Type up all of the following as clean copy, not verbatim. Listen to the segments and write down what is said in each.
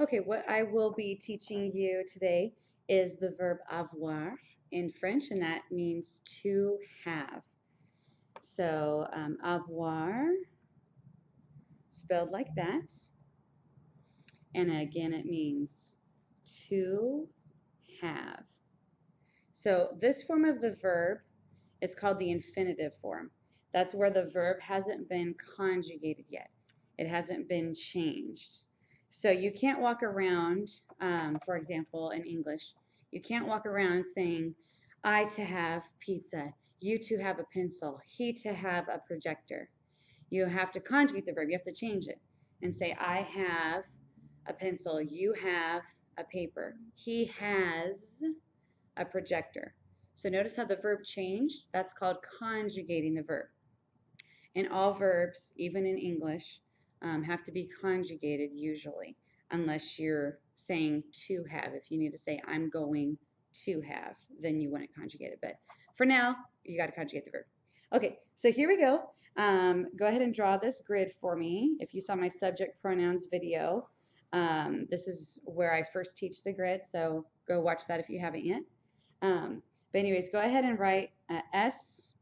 Okay, what I will be teaching you today is the verb avoir in French, and that means to have. So, avoir, spelled like that, and again, it means to have. So, this form of the verb is called the infinitive form. That's where the verb hasn't been conjugated yet, it hasn't been changed. So you can't walk around, for example, in English, you can't walk around saying, I to have pizza, you to have a pencil, he to have a projector. You have to conjugate the verb, you have to change it and say, I have a pencil, you have a paper, he has a projector. So notice how the verb changed? That's called conjugating the verb. And all verbs, even in English, have to be conjugated usually, unless you're saying to have. If you need to say, I'm going to have, then you wouldn't conjugate it. But for now, you got to conjugate the verb. Okay, so here we go. Go ahead and draw this grid for me. If you saw my subject pronouns video, this is where I first teach the grid, so go watch that if you haven't yet. But anyways, go ahead and write a S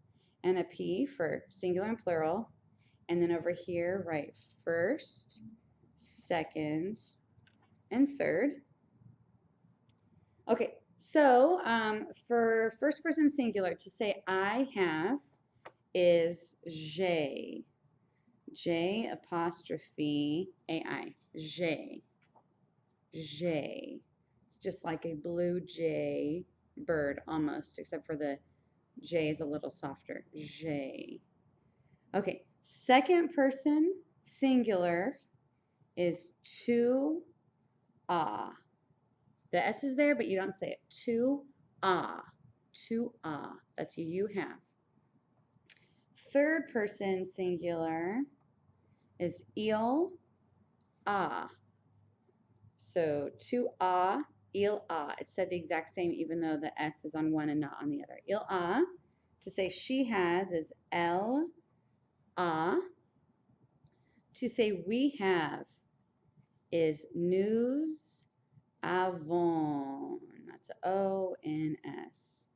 and a P for singular and plural. And then over here, write first, second, and third. Okay, so for first person singular, to say I have is j'ai. J apostrophe AI. J'ai. J'ai. It's just like a blue jay bird almost, except for the J is a little softer. J'ai. Okay, second person singular is to ah. The S is there, but you don't say it. To ah. To ah. That's you have. Third person singular is il ah. So to ah, il ah. It's said the exact same even though the S is on one and not on the other. Il ah. To say she has is elle ah. To say we have is nous avons. That's O-N-S.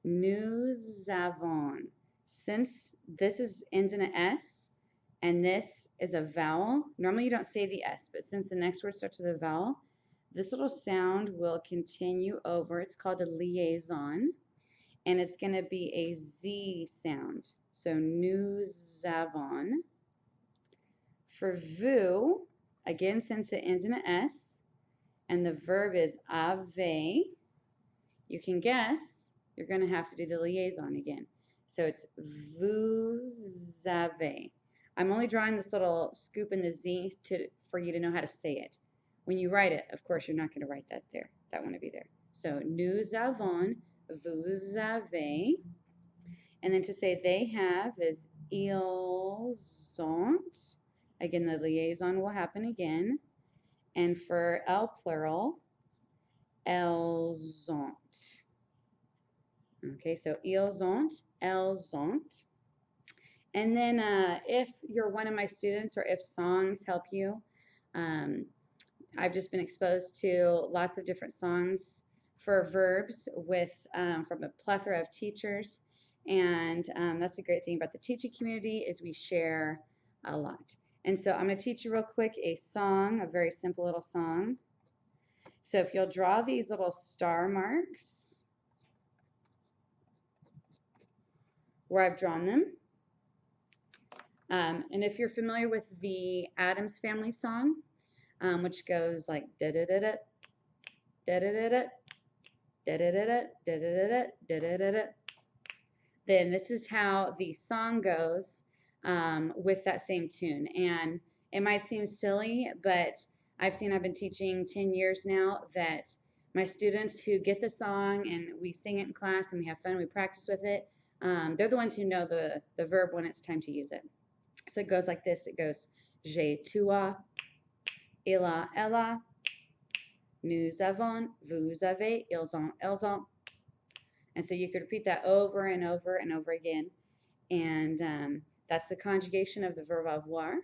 Nous avons. Since this ends in an S and this is a vowel, normally you don't say the S, but since the next word starts with a vowel, this little sound will continue over. It's called a liaison, and it's going to be a Z sound. So nous avons. For vous, again, since it ends in an S, and the verb is avez, you can guess you're going to have to do the liaison again. So it's vous avez. I'm only drawing this little scoop in the Z for you to know how to say it. When you write it, of course, you're not going to write that there. That won't be there. So nous avons, vous avez. And then to say they have is ils ont. Again, the liaison will happen again. And for L plural, elles ont. Okay, so ils ont, elles ont. And then if you're one of my students or if songs help you, I've just been exposed to lots of different songs for verbs from a plethora of teachers. And that's the great thing about the teaching community is we share a lot. And so I'm going to teach you real quick a song, a very simple little song. So if you'll draw these little star marks where I've drawn them. And if you're familiar with the Addams Family song, which goes like da da da da da da da da da da da da da da da da, then this is how the song goes with that same tune. And it might seem silly, but I've been teaching 10 years now, that my students who get the song and we sing it in class and we have fun, we practice with it, they're the ones who know the verb when it's time to use it. So it goes like this. It goes, j'ai, toi, il a, elle a, nous avons, vous avez, ils ont, elles ont. And so you could repeat that over and over and over again. And that's the conjugation of the verb avoir.